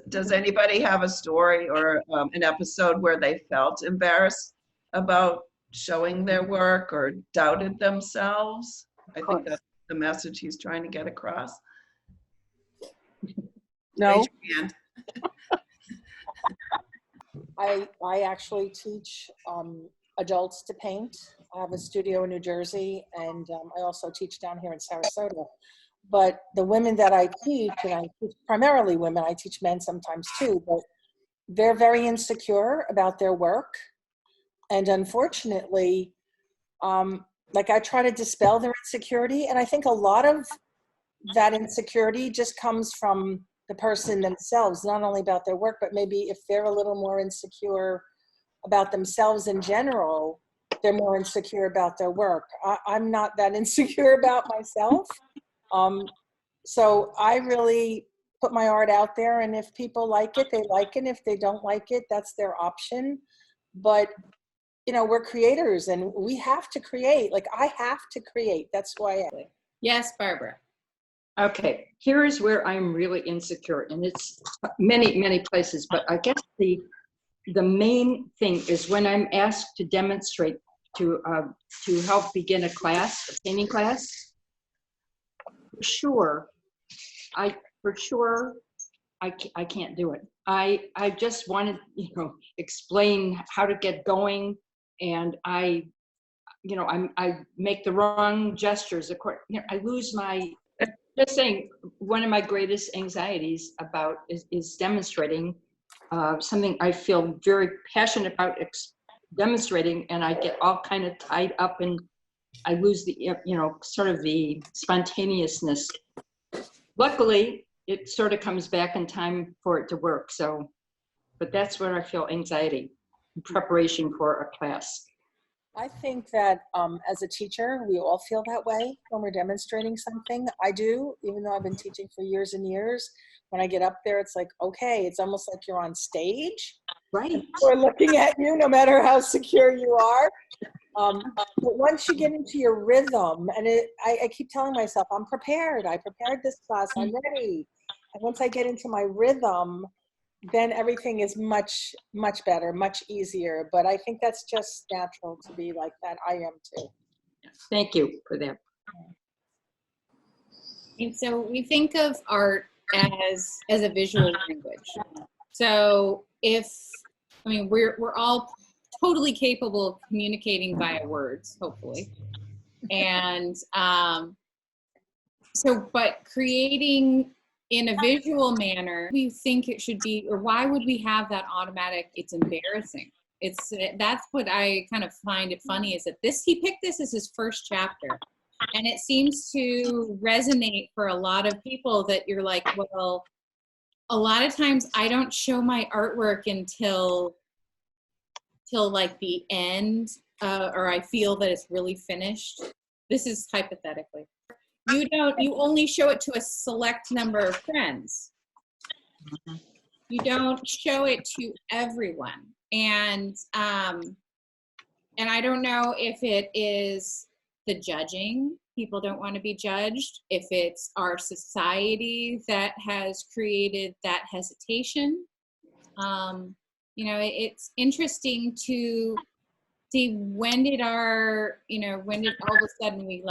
Does anybody have a story or an episode where they felt embarrassed about showing their work or doubted themselves? I think that's the message he's trying to get across. No. Raise your hand. I actually teach adults to paint. I have a studio in New Jersey, and I also teach down here in Sarasota. But the women that I teach, and I teach primarily women, I teach men sometimes too, but they're very insecure about their work. And unfortunately, like I try to dispel their insecurity, and I think a lot of that insecurity just comes from the person themselves, not only about their work, but maybe if they're a little more insecure about themselves in general, they're more insecure about their work. I'm not that insecure about myself. So I really put my art out there, and if people like it, they like it. If they don't like it, that's their option. But, you know, we're creators and we have to create. Like, I have to create. That's who I am. Yes, Barbara. Okay, here is where I'm really insecure, and it's many places, but I guess the main thing is when I'm asked to demonstrate to help begin a class, a painting class. For sure, I can't do it. I just want to, explain how to get going, and I make the wrong gestures. I lose my. Just saying, one of my greatest anxieties about is demonstrating something I feel very passionate about demonstrating, and I get all kind of tied up and I lose the, sort of the spontaneousness. Luckily, it sort of comes back in time for it to work. So, but that's where I feel anxiety in preparation for a class. I think that as a teacher, we all feel that way when we're demonstrating something. I do, even though I've been teaching for years and years. When I get up there, it's like, okay, it's almost like you're on stage. Right. We're looking at you, no matter how secure you are. But once you get into your rhythm, and I keep telling myself, I'm prepared. I prepared this class. I'm ready. And once I get into my rhythm, then everything is much, much better, much easier. But I think that's just natural to be like that. I am too. Thank you for that. And so we think of art as a visual language. So we're all totally capable of communicating via words, hopefully. And but creating in a visual manner, we think it should be, or why would we have that automatic, it's embarrassing. That's what I kind of find it funny, is that he picked this as his first chapter. And it seems to resonate for a lot of people that you're like, well, a lot of times I don't show my artwork until like the end, or I feel that it's really finished. This is hypothetically. You only show it to a select number of friends. You don't show it to everyone. And I don't know if it is the judging. People don't want to be judged. If it's our society that has created that hesitation. It's interesting to see when did all of a sudden we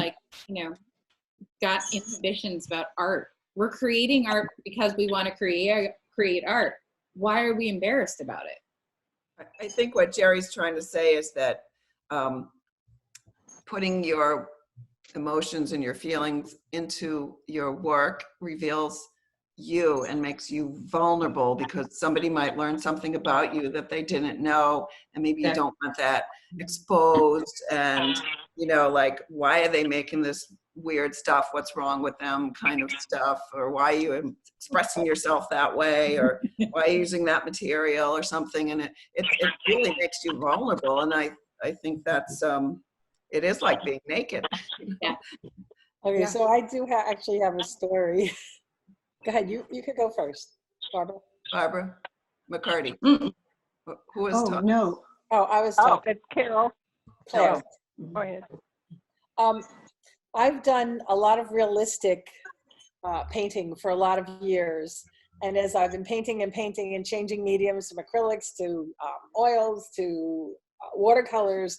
got inhibitions about art. We're creating art because we want to create art. Why are we embarrassed about it? I think what Jerry's trying to say is that putting your emotions and your feelings into your work reveals you and makes you vulnerable, because somebody might learn something about you that they didn't know, and maybe you don't want that exposed, and why are they making this weird stuff, what's wrong with them kind of stuff, or why are you expressing yourself that way, or why are you using that material or something, and it really makes you vulnerable. And I think that's it is like being naked. Yeah. Okay, yeah. So I do actually have a story. Go ahead, you could go first, Barbara. Barbara McCarty. Who was talking? No. Oh, I was talking. It's Carol. Carol. Go ahead. I've done a lot of realistic painting for a lot of years, And as I've been painting and painting and changing mediums from acrylics to oils to watercolors,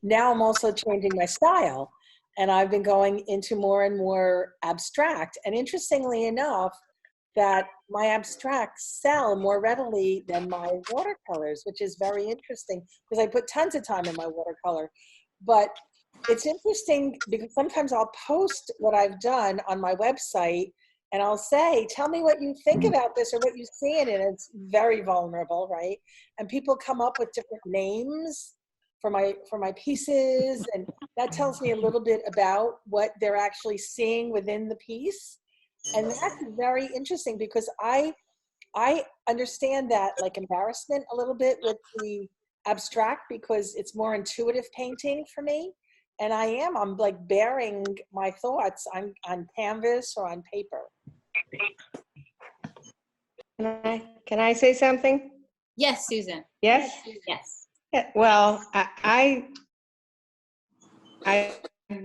now I'm also changing my style. And I've been going into more and more abstract. And interestingly enough, that my abstracts sell more readily than my watercolors, which is very interesting because I put tons of time in my watercolor. But it's interesting because sometimes I'll post what I've done on my website and I'll say, tell me what you think about this or what you see in it. And it's very vulnerable, right? And people come up with different names for my pieces. And that tells me a little bit about what they're actually seeing within the piece. And that's very interesting because I understand that like embarrassment a little bit with the abstract because it's more intuitive painting for me. And I'm like bearing my thoughts on canvas or on paper. Can I say something? Yes, Susan. Yes? Yes. Yeah, well, I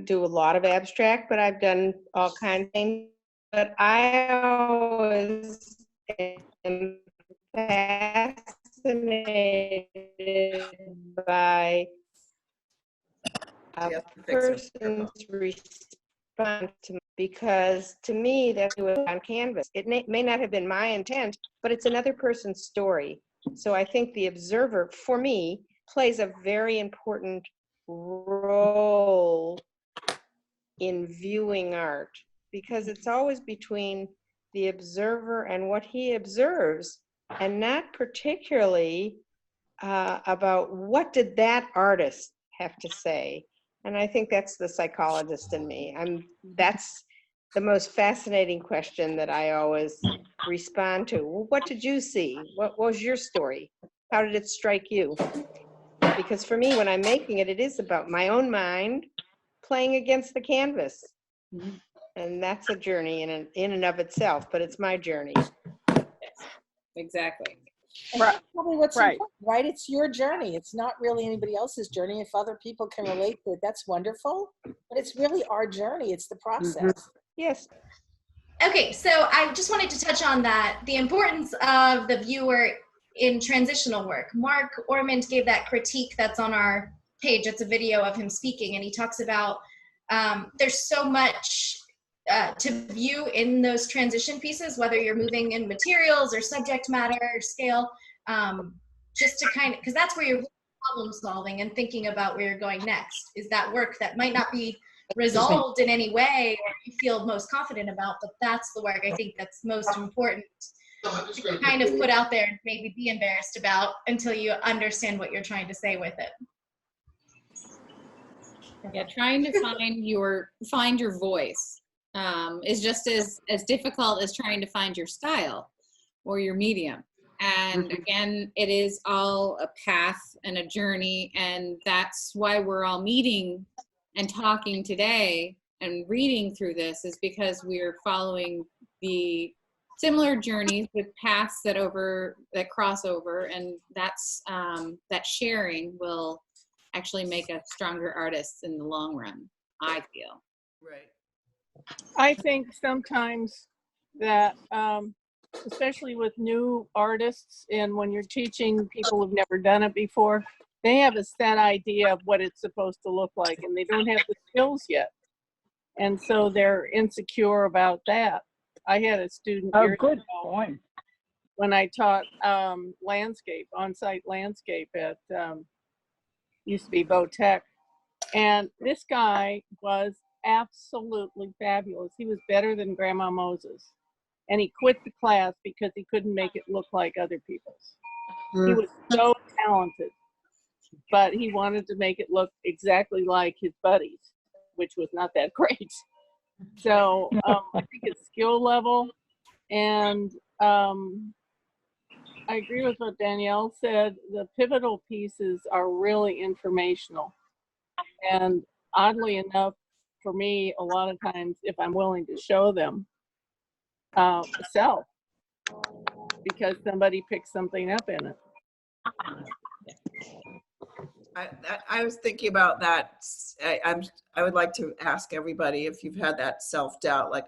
do a lot of abstract, but I've done all kinds of things. But I always am fascinated by a person's response to me, because to me that's on canvas. It may not have been my intent, but it's another person's story. So I think the observer, for me, plays a very important role in viewing art, because it's always between the observer and what he observes, and not particularly about what did that artist have to say. And I think that's the psychologist in me. That's the most fascinating question that I always respond to. Well, what did you see? What was your story? How did it strike you? Because for me, when I'm making it, it is about my own mind playing against the canvas. And that's a journey in and of itself, but it's my journey. Exactly. And that's probably what's important, right? It's your journey. It's not really anybody else's journey. If other people can relate to it, that's wonderful. But it's really our journey. It's the process. Yes. Okay, so I just wanted to touch on that, the importance of the viewer in transitional work. Mark Ormond gave that critique that's on our page. It's a video of him speaking, and he talks about there's so much to view in those transition pieces, whether you're moving in materials or subject matter or scale, just to kind of, because that's where you're problem solving and thinking about where you're going next, is that work that might not be resolved in any way or you feel most confident about, but that's the work I think that's most important to kind of put out there and maybe be embarrassed about until you understand what you're trying to say with it. Yeah, trying to find your voice is just as difficult as trying to find your style or your medium. And again, it is all a path and a journey, and that's why we're all meeting and talking today and reading through this, is because we're following the similar journeys with paths that cross over, and that's that sharing will actually make us stronger artists in the long run, I feel. Right. I think sometimes that, especially with new artists and when you're teaching people who've never done it before, they have a set idea of what it's supposed to look like and they don't have the skills yet. And so they're insecure about that. I had a student years ago when I taught landscape, on-site landscape at, used to be Vo-Tech. And this guy was absolutely fabulous. He was better than Grandma Moses. And he quit the class because he couldn't make it look like other people's. He was so talented, but he wanted to make it look exactly like his buddies, which was not that great. So I think it's skill level. And I agree with what Danielle said. The pivotal pieces are really informational. And oddly enough, for me, a lot of times, if I'm willing to show them, sell, because somebody picked something up in it. I was thinking about that. I would like to ask everybody if you've had that self-doubt, like,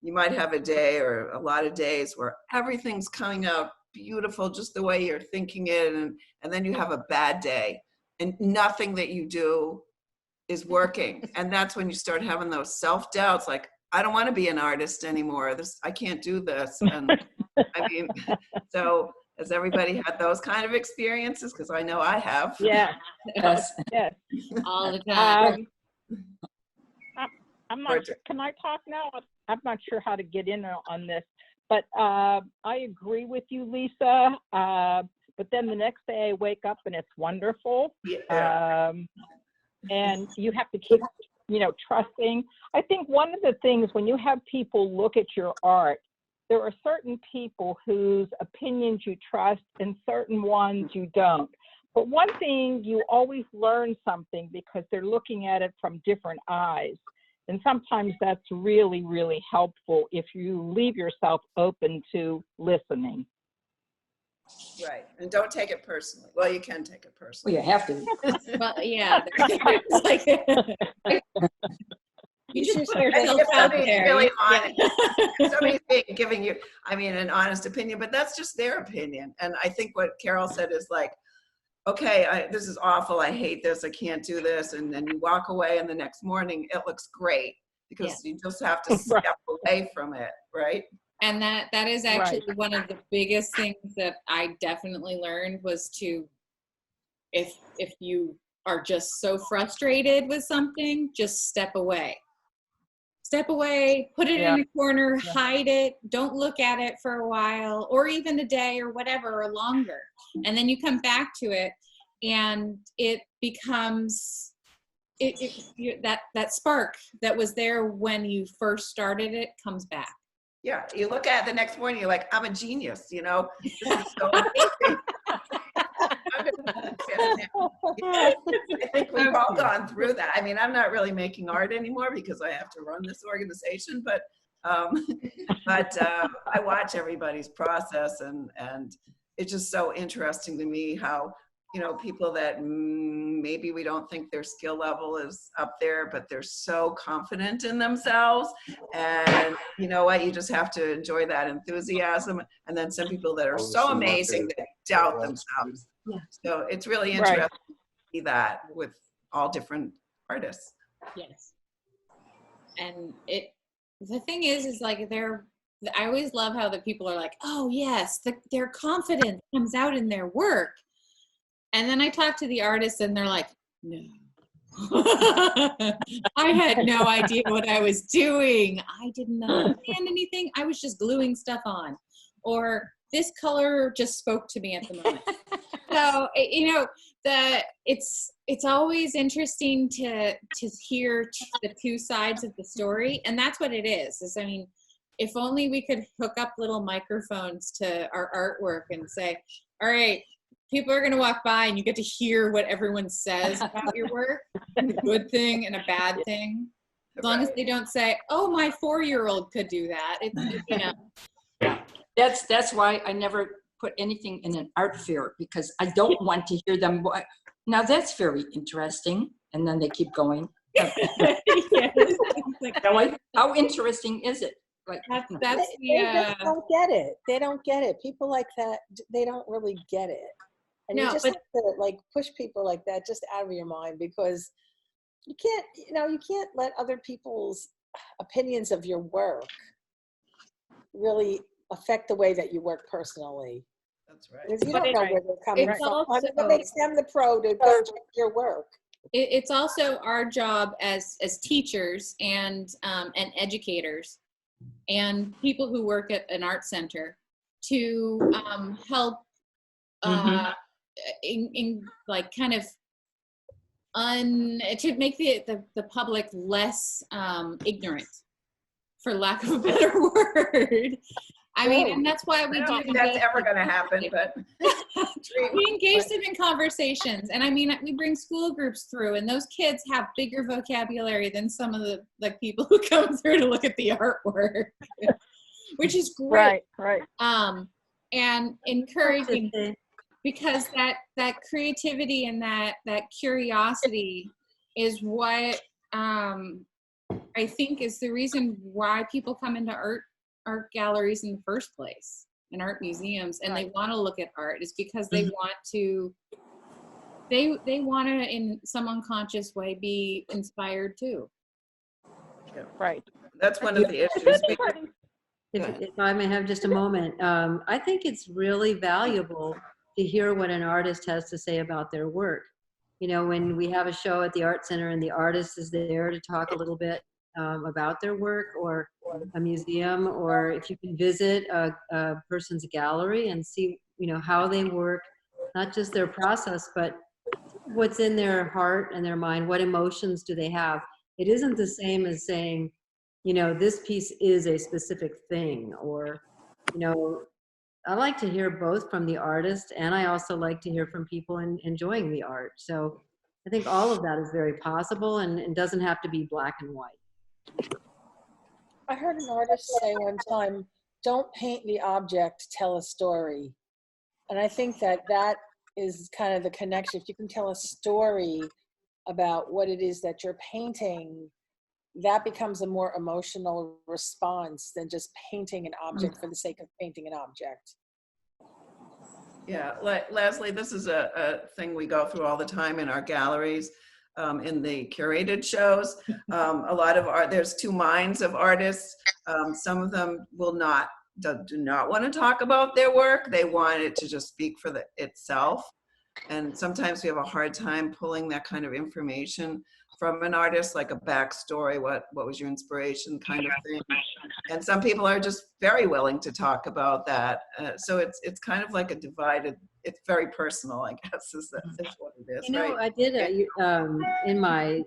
you might have a day or a lot of days where everything's coming out beautiful just the way you're thinking it, and then you have a bad day and nothing that you do is working. And that's when you start having those self-doubts, like, I don't want to be an artist anymore. I can't do this. And I mean, so has everybody had those kind of experiences? Because I know I have. Yeah, Yes. yeah. All the time. I'm not, can I talk now? I'm not sure how to get in on this, but I agree with you, Lisa. But then the next day I wake up and it's wonderful. Yeah. And you have to keep, trusting. I think one of the things when you have people look at your art, there are certain people whose opinions you trust and certain ones you don't. But one thing, you always learn something because they're looking at it from different eyes. And sometimes that's really, really helpful if you leave yourself open to listening. Right. And don't take it personally. Well, you can take it Well, personally. you have to. Well, yeah. It's like, you just put yourself If out somebody's there. really Yeah. honest, if somebody's giving you, an honest opinion, but that's just their opinion. And I think what Carol said is like, okay, this is awful. I hate this. I can't do this. And then you walk away and the next morning it looks great because you just have to step away from it. Right. And that is actually one of the biggest things that I definitely learned was to, if you are just so frustrated with something, just step away. Step away, put it in a corner, hide it, don't look at it for a while, or even a day or whatever, or longer. And then you come back to it and it becomes, that spark that was there when you first started it comes back. Yeah, you look at it the next morning, you're like, I'm a genius, This is so amazing. I think we've all gone through that. I'm not really making art anymore because I have to run this organization, but I watch everybody's process, and it's just so interesting to me how, people that maybe we don't think their skill level is up there, but they're so confident in themselves. And you know what? You just have to enjoy that enthusiasm. And then some people that are so amazing that doubt themselves. Yeah. So it's really interesting to see that with all different artists. Yes. And the thing is like I always love how the people are like, oh yes, their confidence comes out in their work. And then I talk to the artists and they're like, no. I had no idea what I was doing. I didn't understand anything. I was just gluing stuff on. Or this color just spoke to me at the moment. So, it's always interesting to hear the two sides of the story. And that's what it is. If only we could hook up little microphones to our artwork and say, all right, people are going to walk by and you get to hear what everyone says about your work, a good thing and a bad thing. As long as they don't say, oh, my 4-year-old could do that. That's why I never put anything in an art fair, because I don't want to hear them. Now that's very interesting. And then they keep going. How interesting is it? Like, they just don't get it. They don't get it. People like that, they don't really get it. And you just have to push people like that just out of your mind, because you can't let other people's opinions of your work really affect the way that you work personally. That's right. Because you don't know where they're coming from. What makes them the pro to judge your work? It's also our job as teachers and educators and people who work at an art center to help to make the public less ignorant, for lack of a better word. And that's why we do. I don't think that's ever going to happen, but we engage them in conversations, and we bring school groups through, and those kids have bigger vocabulary than some of the people who come through to look at the artwork, which is great. Right. And encouraging, because that creativity and that curiosity is what I think is the reason why people come into art galleries in the first place, and art museums, and they want to look at art, is because they want to, they want to, in some unconscious way, be inspired too. Right. That's one of the issues. If I may have just a moment, I think it's really valuable to hear what an artist has to say about their work. You know, when we have a show at the Art Center and the artist is there to talk a little bit about their work, or a museum, or if you can visit a person's gallery and see, you know, how they work, not just their process, but what's in their heart and their mind, what emotions do they have. It isn't the same as saying, you know, this piece is a specific thing, or, you know, I like to hear both from the artist, and I also like to hear from people enjoying the art. So I think all of that is very possible, and it doesn't have to be black and white. I heard an artist say one time, don't paint the object, tell a story. And I think that that is kind of the connection. If you can tell a story about what it is that you're painting, that becomes a more emotional response than just painting an object for the sake of painting an object. Yeah, Leslie, this is a thing we go through all the time in our galleries, in the curated shows. A lot of art, there's two minds of artists. Some of them do not want to talk about their work. They want it to just speak for itself. And sometimes we have a hard time pulling that kind of information from an artist, like a backstory, what was your inspiration kind of thing. And some people are just very willing to talk about that. So it's kind of like a divided, it's very personal, I guess, is what it is. You know, right? I did in my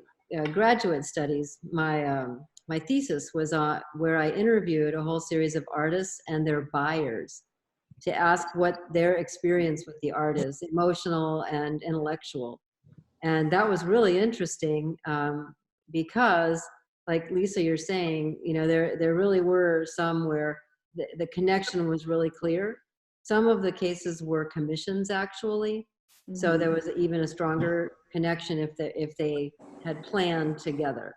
graduate studies, my thesis was where I interviewed a whole series of artists and their buyers to ask what their experience with the art is, emotional and intellectual. And that was really interesting because, like Lisa, you're saying, you know, there really were some where the connection was really clear. Some of the cases were commissions, actually. So there was even a stronger connection if they had planned together.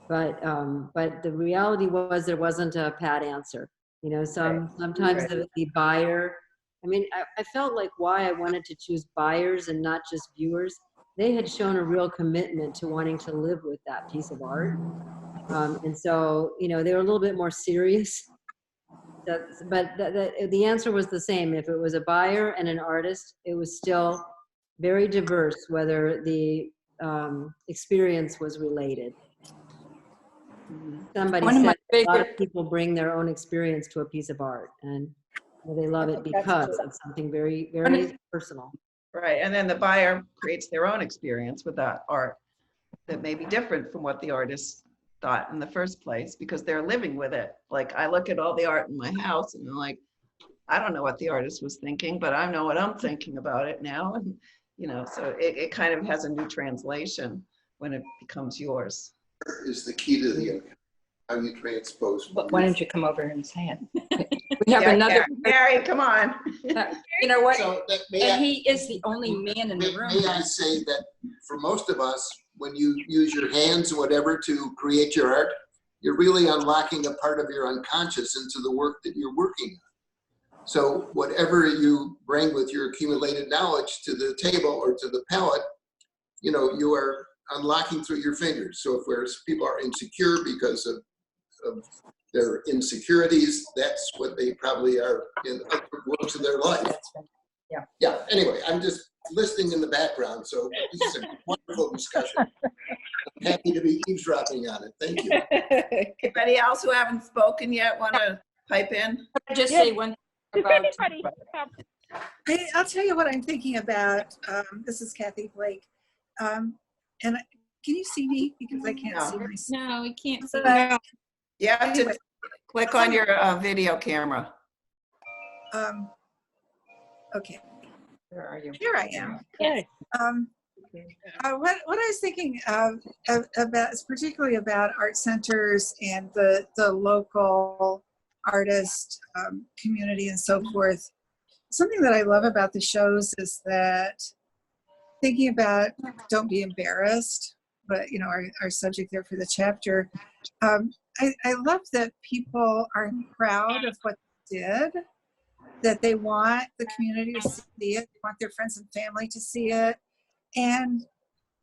But the reality was there wasn't a pat answer. You know, sometimes the buyer, I mean, I felt like why I wanted to choose buyers and not just viewers. They had shown a real commitment to wanting to live with that piece of art. And so, you know, they were a little bit more serious. But the answer was the same. If it was a buyer and an artist, it was still very diverse, whether the experience was related. Somebody said a lot of people bring their own experience to a piece of art, and they love it because it's something very, very personal. Right, and then the buyer creates their own experience with that art that may be different from what the artist thought in the first place, because they're living with it. Like, I look at all the art in my house and I'm like, I don't know what the artist was thinking, but I know what I'm thinking about it now. And, you know, so it kind of has a new translation when it becomes yours. Is the key to the how you transpose. Why don't you come over and say it? We have another. Keri, come on. You know what? So he is the only man in the room. May I say that for most of us, when you use your hands or whatever to create your art, you're really unlocking a part of your unconscious into the work that you're working on. So whatever you bring with your accumulated knowledge to the table or to the palette, you know, you are unlocking through your fingers. So if people are insecure because of their insecurities, that's what they probably are in other works of their life. That's right. Yeah. Yeah, anyway, I'm just listening in the background, so this is a wonderful discussion. I'm happy to be eavesdropping on it. Thank you. Anybody else who haven't spoken yet want to pipe in? I'll just say one thing about. I'll tell you what I'm thinking about. This is Kathy Blake. And can you see me? Because I can't see myself. No, we can't see. You have to click on your video camera. Okay. Where are you? Here I am. Okay. What I was thinking about is particularly about art centers and the local artist community and so forth. Something that I love about the shows is that thinking about don't be embarrassed but you know, our subject there for the chapter. I love that people are proud of what they did, that they want the community to see it, they want their friends and family to see it, and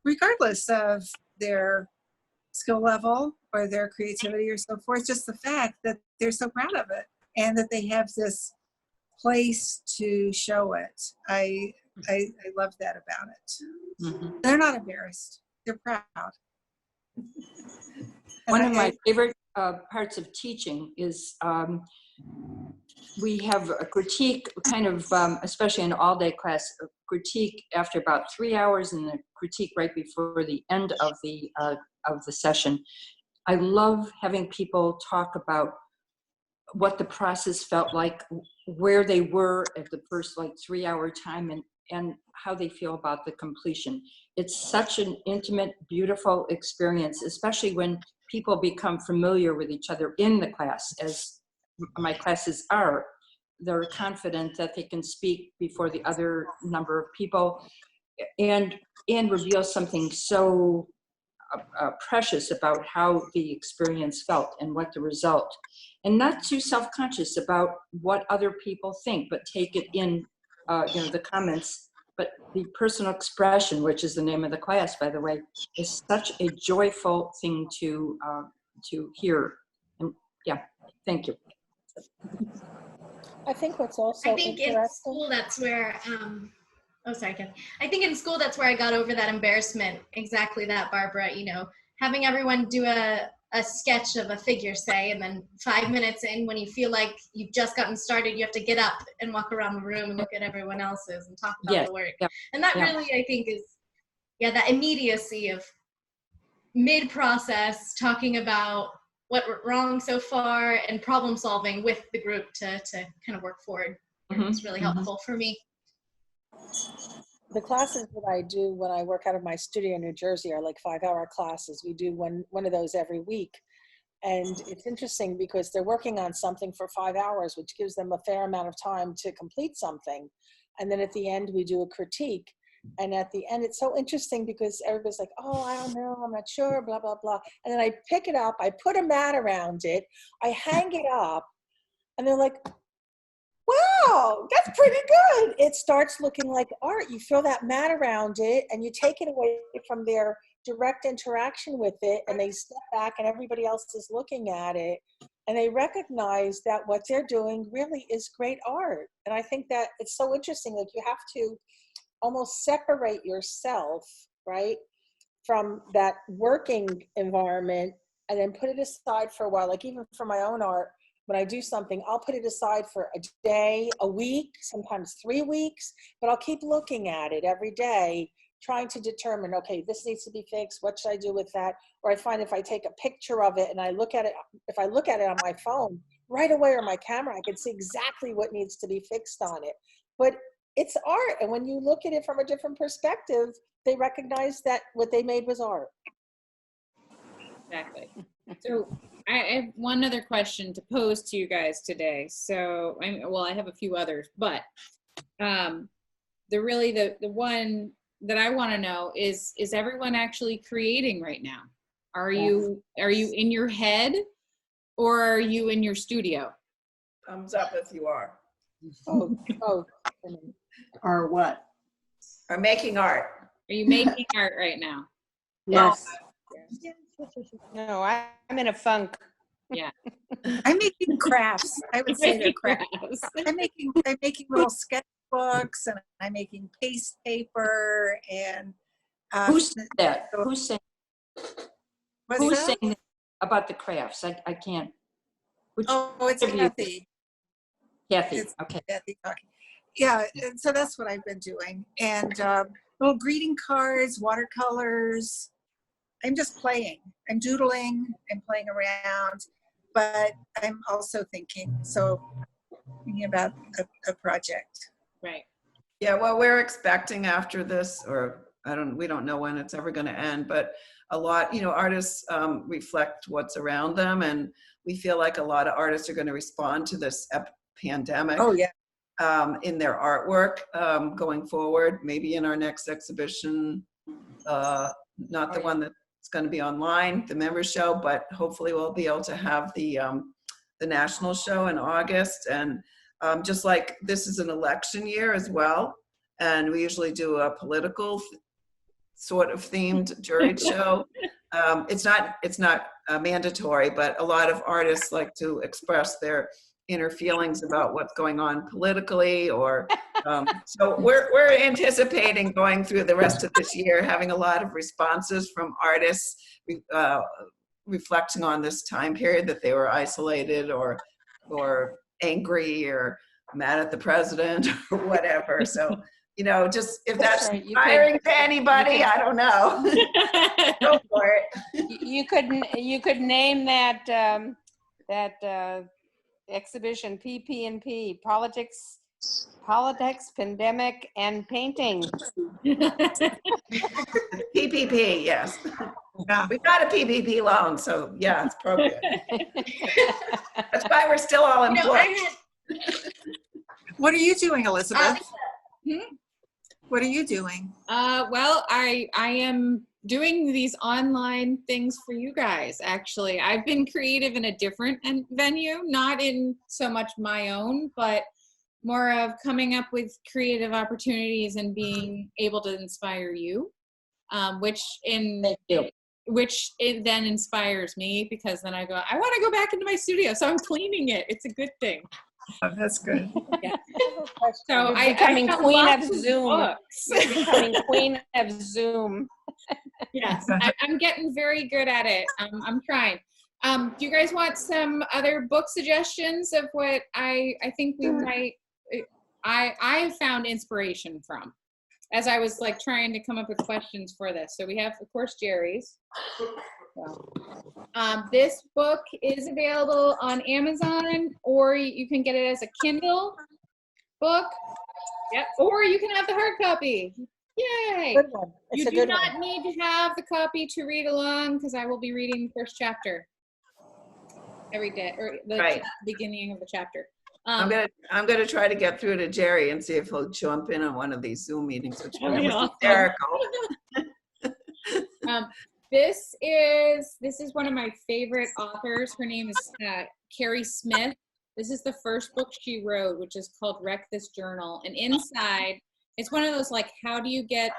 regardless of their skill level or their creativity or so forth, just the fact that they're so proud of it and that they have this place to show it. I love that about it. Mhm. They're not embarrassed. They're proud. One of my favorite parts of teaching is we have a critique, kind of, especially in all-day class, a critique after about 3 hours and a critique right before the end of the session. I love having people talk about what the process felt like, where they were at the first 3 hour time, and how they feel about the completion. It's such an intimate, beautiful experience, especially when people become familiar with each other in the class, as my classes are. They're confident that they can speak before the other number of people and reveal something so precious about how the experience felt and what the result, and not too self-conscious about what other people think, but take it in, the comments. But the personal expression, which is the name of the class, by the way, is such a joyful thing to hear. And yeah, thank you. I think what's also I think in interesting. school that's where oh sorry Ken. I think in school that's where I got over that embarrassment. Exactly that, Barbara. You know, having everyone do a sketch of a figure, say, and then 5 minutes in, when you feel like you've just gotten started, you have to get up and walk around the room and look at everyone else's and talk about the work. Yep. And that really, I think, is that immediacy of mid-process talking about what went wrong so far and problem solving with the group to kind of work forward. It's really helpful for me. The classes that I do when I work out of my studio in New Jersey are like 5 hour classes. We do one of those every week. And it's interesting because they're working on something for 5 hours, which gives them a fair amount of time to complete something. And then at the end, we do a critique. And at the end, it's so interesting because everybody's like, oh, I don't know, I'm not sure, blah, blah, blah. And then I pick it up, I put a mat around it, I hang it up, and they're like, wow, that's pretty good. It starts looking like art. You throw that mat around it and you take it away from their direct interaction with it, and they step back and everybody else is looking at it, and they recognize that what they're doing really is great art. And I think that it's so interesting, like you have to almost separate yourself, right, from that working environment and then put it aside for a while. Like even for my own art, when I do something, I'll put it aside for a day, a week, sometimes 3 weeks, but I'll keep looking at it every day, trying to determine, okay, this needs to be fixed. What should I do with that? Or I find if I take a picture of it and I look at it, if I look at it on my phone right away or my camera, I can see exactly what needs to be fixed on it. But it's art. And when you look at it from a different perspective, they recognize that what they made was art. Exactly. So I have one other question to pose to you guys today. So, I have a few others, but the one that I want to know is everyone actually creating right now? Are you in your head or are you in your studio? Thumbs up if you are. Or what? Or making art. Are you making art right now? Yes. No, I'm in a funk. Yeah. I'm making crafts. I would say they're crafts. I'm making little sketchbooks, and I'm making paste paper, and Who said that? what's Who's that? saying that about the crafts? I can't. It's of you? Kathy. Kathy. It's Okay. Kathy talking. Yeah, and so that's what I've been doing. And little greeting cards, watercolors. I'm just playing. I'm doodling. I'm playing around. But I'm also thinking about a project. Right. Yeah, well, we're expecting after this, or we don't know when it's ever going to end, but a lot, artists reflect what's around them, and we feel like a lot of artists are going to respond to this pandemic. Oh, yeah. In their artwork going forward, maybe in our next exhibition, not the one that's It's going to be online, the members show, but hopefully we'll be able to have the national show in August. And just like this is an election year as well, and we usually do a political sort of themed juried show. It's not mandatory, but a lot of artists like to express their inner feelings about what's going on politically, or so we're anticipating going through the rest of this year having a lot of responses from artists reflecting on this time period, that they were isolated or angry or mad at the president or whatever. So, you know, just if that's right. inspiring to anybody, I don't know. Go for it. You could name that exhibition PP&P, politics, pandemic, and painting. PPP, yes. We got a PPP loan, so yeah, it's appropriate. That's why we're still all employed. What are you doing, Elizabeth? What are you doing? Well, I am doing these online things for you guys, actually. I've been creative in a different venue, not in so much my own, but more of coming up with creative opportunities and being able to inspire you, which it then inspires me, because then I go, I want to go back into my studio, so I'm cleaning it. It's a good thing. Oh, that's good. Yeah. So You're becoming queen of Zoom. Books. You're becoming queen of Zoom. Yes, I'm getting very good at it. I'm trying. Do you guys want some other book suggestions of what I think we might, I found inspiration from as I was like trying to come up with questions for this. So we have, of course, Jerry's. This book is available on Amazon, or you can get it as a Kindle book. Yep. Or you can have the hard copy. Yay! Good one. It's You a do good not one. need to have the copy to read along, because I will be reading the first chapter every day, or the Right. beginning of the chapter. I'm gonna try to get through to Jerry and see if he'll jump in on one of these Zoom meetings, which That'd be was awesome. hysterical. This is one of my favorite authors. Her name is Keri Smith. This is the first book she wrote, which is called Wreck This Journal. And inside, it's one of those, like, how do you get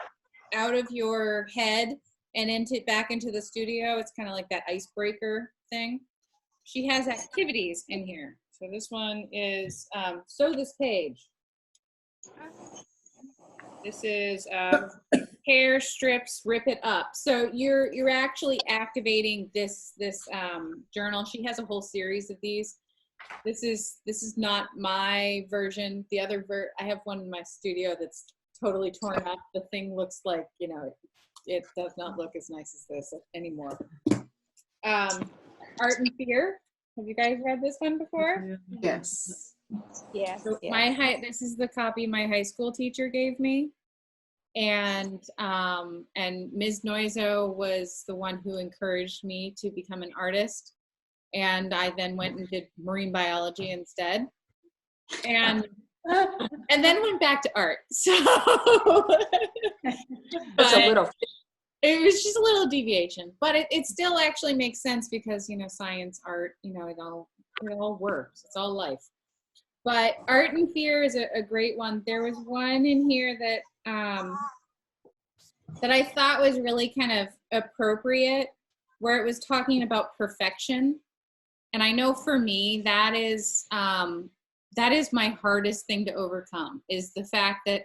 out of your head and back into the studio? It's kind of like that icebreaker thing. She has activities in here. So this one is sew this page. This is hair strips, rip it up. So you're actually activating this journal. She has a whole series of these. This is not my version. The other I have one in my studio that's totally torn up. The thing looks like, you know, it does not look as nice as this anymore. Art and Fear. Have you guys read this one before? Yes. Yes. So yes. this is the copy my high school teacher gave me, and Ms. Noizo was the one who encouraged me to become an artist, and I then went and did marine biology instead, and then went back to art. So It's a little. it was just a little deviation, but it still actually makes sense, because, you know, science, art, you know, it all works. It's all life. But Art and Fear is a great one. There was one in here that that I thought was really kind of appropriate, where it was talking about perfection. And I know for me, that is my hardest thing to overcome, is the fact that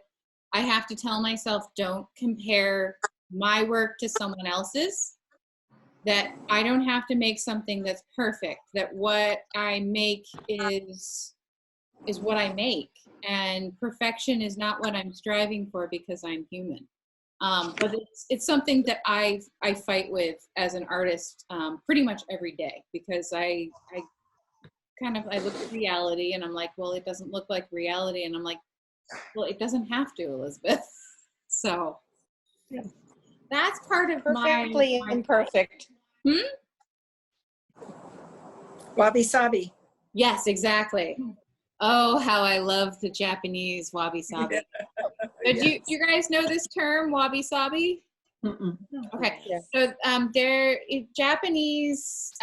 I have to tell myself, don't compare my work to someone else's, that I don't have to make something that's perfect, that what I make is what I make, and perfection is not what I'm striving for, because I'm human. But it's something that I fight with as an artist pretty much every day, because I look at reality and I'm like, well, it doesn't look like reality, and I'm like, well, it doesn't have to, Elizabeth. So yeah. That's part of Perfectly my imperfect. Wabi-sabi. Yes, exactly. Oh, how I love the Japanese wabi-sabi. Yes. Do you guys know this term, wabi-sabi? Okay, Yeah. so Japanese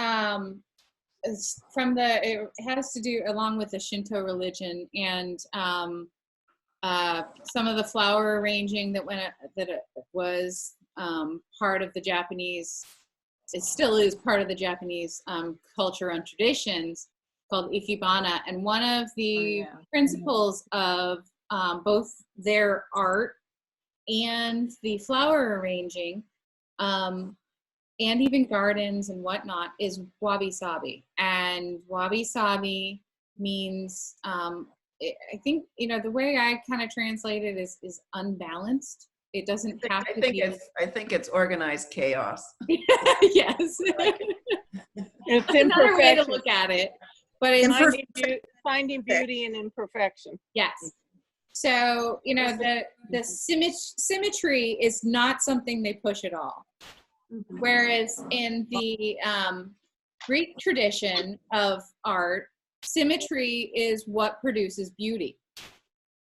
is from it has to do along with the Shinto religion and some of the flower arranging that was part of the Japanese. It still is part of the Japanese culture and traditions called ikebana, and one of the principles of both their art and the flower arranging and even gardens and whatnot is wabi-sabi. And wabi-sabi means I think the way I kind of translate it is unbalanced. It doesn't have to be. I think it's organized chaos. Yes. It's another way to imperfection. look at it, but it's Finding beauty in imperfection. yes. So the symmetry is not something they push at all. Whereas in the Greek tradition of art, symmetry is what produces beauty.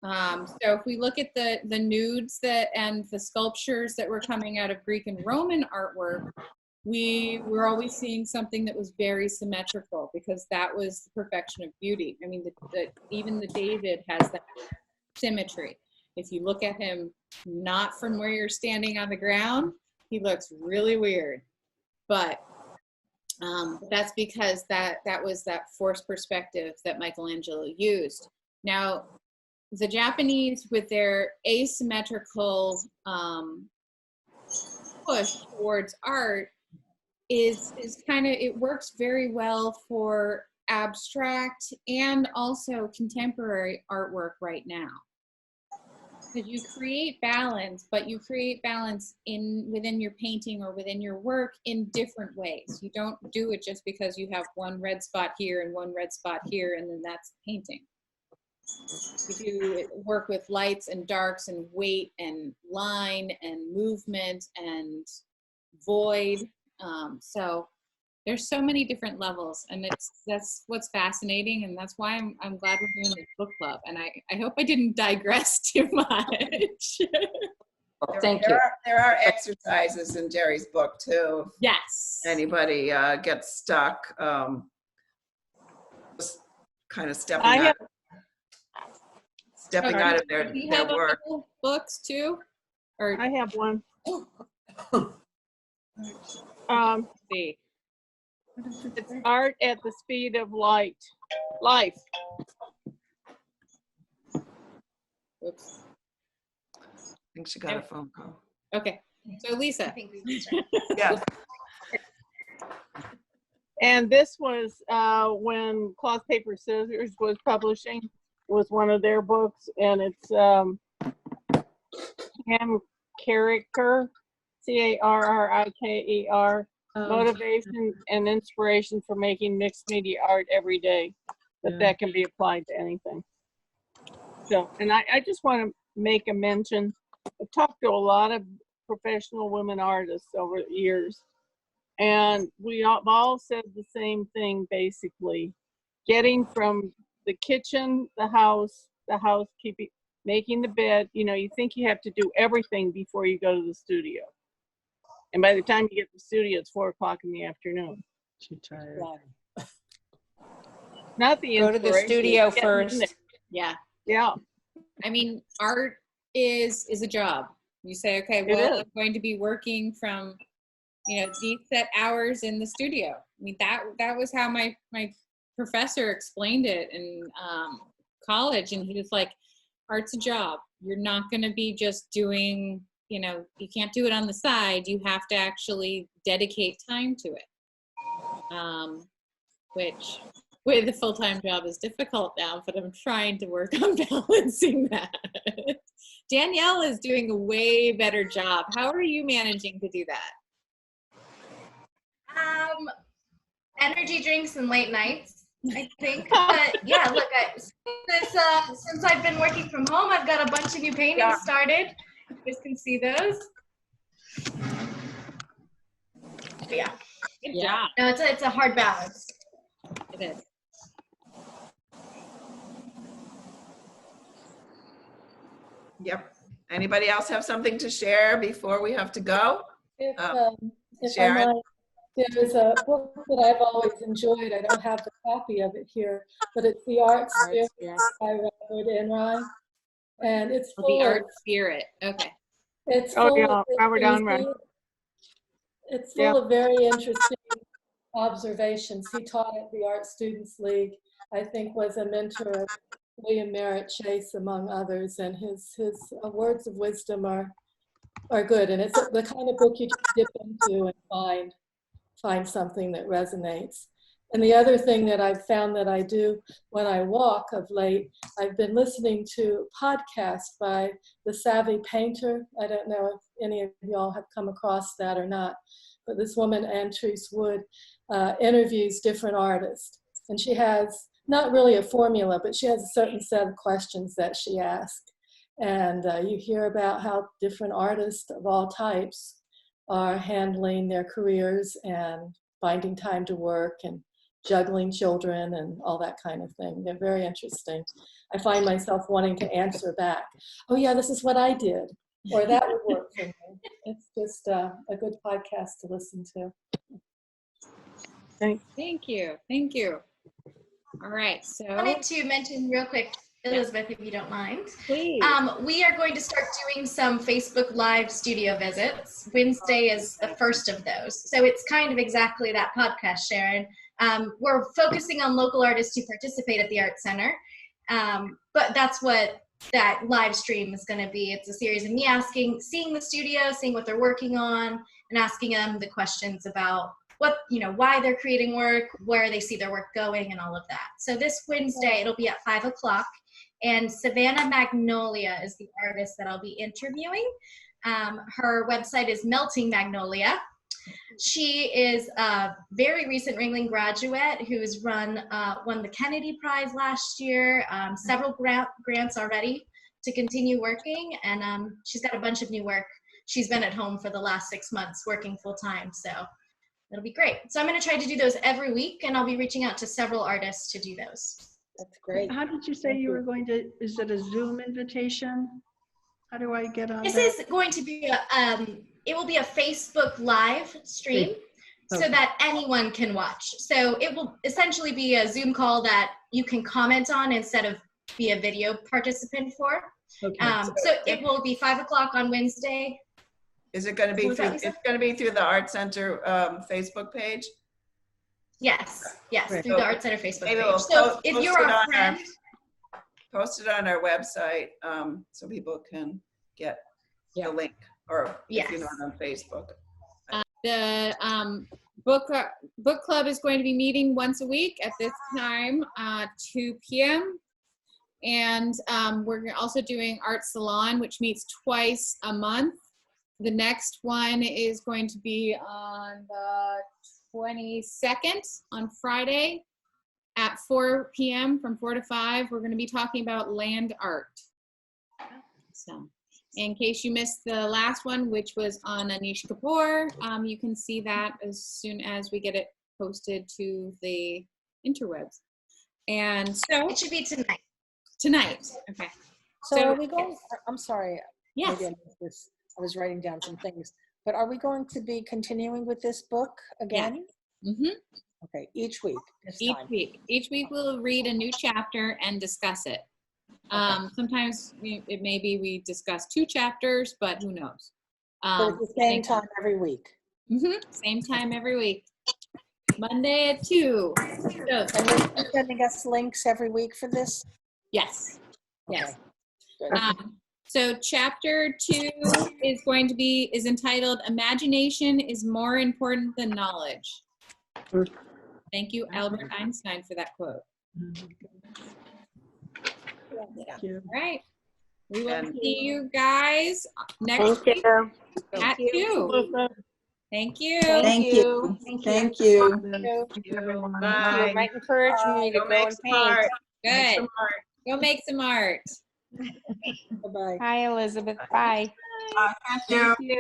So if we look at the nudes and the sculptures that were coming out of Greek and Roman artwork, we were always seeing something that was very symmetrical because that was the perfection of beauty. I mean, even the David has that symmetry. If you look at him not from where you're standing on the ground, he looks really weird. But that's because that was that forced perspective that Michelangelo used. Now, the Japanese, with their asymmetrical push towards art, is kind of, it works very well for abstract and also contemporary artwork right now. Because you create balance, but you create balance within your painting or within your work in different ways. You don't do it just because you have one red spot here and one red spot here, and then that's the painting. You do work with lights and darks and weight and line and movement and void. So there's so many different levels, and that's what's fascinating, and that's why I'm glad we're doing this book club. And I hope I didn't digress too much. Thank you. There are exercises in Jerry's book too. Yes. Anybody gets stuck, just kind of stepping I out of Do you their have work. other books too? Or I have one. see. It's art at the speed of life. Oops. I think she got a phone call. Okay. So I Lisa. think we can Yeah. And this was when Cloth Paper Scissors was publishing. It was one of their books, and it's Carriker, Carriker, motivation and inspiration for making mixed media art every day. But that can be applied to anything. So, and I just want to make a mention. I've talked to a lot of professional women artists over the years, and we all said the same thing basically. Getting from the kitchen, the housekeeping, making the bed, you think you have to do everything before you go to the studio. And by the time you get to the studio, it's 4 o'clock in the afternoon. Too tired. Not the Go to the inspiration, studio it's getting in first. there. Yeah. Yeah. I mean, art is a job. You say, okay, It well, is. I'm going to be working from, these set hours in the studio. I mean, that was how my professor explained it in college, and he was like, art's a job. You're not going to be just doing, you can't do it on the side. You have to actually dedicate time to it, which with a full-time job is difficult now, but I'm trying to work on balancing that. Danielle is doing a way better job. How are you managing to do that? Energy drinks and late nights, I think. But yeah, look, since I've been working from home, I've got a bunch of new paintings started. You guys can see those. But yeah. Good job. No, it's a hard balance. It is. Yep. Anybody else have something to share before we have to go? If I Sharon? might, there is a book that I've always enjoyed. I don't have the copy of it here, but it's The Art Spirit by Robert Henri. And it's The full art of, spirit. Okay. it's Oh, full yeah, of, Robert Henri. it's Yeah. full of very interesting observations. He taught at the Art Students League, I think was a mentor of William Merritt Chase, among others, and his words of wisdom are good. And it's the kind of book you just dip into and find something that resonates. And the other thing that I've found that I do when I walk of late, I've been listening to a podcast by The Savvy Painter. I don't know if any of y'all have come across that or not, but this woman, Antrice Wood, interviews different artists. And she has not really a formula, but she has a certain set of questions that she asks. And you hear about how different artists of all types are handling their careers and finding time to work and juggling children and all that kind of thing. They're very interesting. I find myself wanting to answer back, oh yeah, this is what I did, or that would work for me. It's just a good podcast to listen to. Thank you. Thank you. All right. So I wanted to mention real quick, Elizabeth, if you don't mind. please. We are going to start doing some Facebook Live studio visits. Wednesday is the first of those. So it's kind of exactly that podcast, Sharon. We're focusing on local artists who participate at the Art Center. But that's what that live stream is going to be. It's a series of me seeing the studio, seeing what they're working on, and asking them the questions about why they're creating work, where they see their work going, and all of that. So this Wednesday, it'll be at 5 o'clock. And Savannah Magnolia is the artist that I'll be interviewing. Her website is Melting Magnolia. She is a very recent Ringling graduate who's won the Kennedy Prize last year, several grants already to continue working, and she's got a bunch of new work. She's been at home for the last 6 months working full time, so it'll be great. So I'm going to try to do those every week, and I'll be reaching out to several artists to do those. That's great. How did you say you were going to, is it a Zoom invitation? How do I get on This that? is going to be it will be a Facebook Live stream so Okay. that anyone can watch. So it will essentially be a Zoom call that you can comment on instead of be a video participant for. Okay. So it will be 5 o'clock on Wednesday. Is it going to be What was that, through, Lisa? it's going to be through the Art Center Facebook page? Yes, Great. through the Art Center Facebook Maybe page. we'll So if post you're it a on friend, Post it on our website so people can get the link, or if you're Yes. not on Facebook. The book club is going to be meeting once a week at this time, 2 p.m. And we're also doing Art Salon, which meets twice a month. The next one is going to be on the 22nd on Friday at 4 p.m. from 4 to 5. We're going to be talking about land art. So in case you missed the last one, which was on Anish Kapoor, you can see that as soon as we get it posted to the interwebs. And so it should be tonight. Tonight, okay. So are we going, I'm sorry. Yes. Maybe I missed this. I was writing down some things. But are we going to be continuing with this book again? Mm-hmm. Okay, each week. Each week we'll read a new chapter and discuss it. Sometimes it may be we discuss 2 chapters, but who knows? But at the same time every week. Same time every week. Monday at 2. And you're sending us links every week for this? Yes. Yes. Good. So chapter 2 is entitled "Imagination is More Important Than Knowledge." Thank you, Albert Einstein, for that quote. you. All right. We will see you guys next week at 2. Thank you. Thank you. Thank you. Bye. You might encourage me to Go go make and some paint. art. Make Good. some art. Go make some art. Bye-bye. Hi, Elizabeth. Bye. Thank you.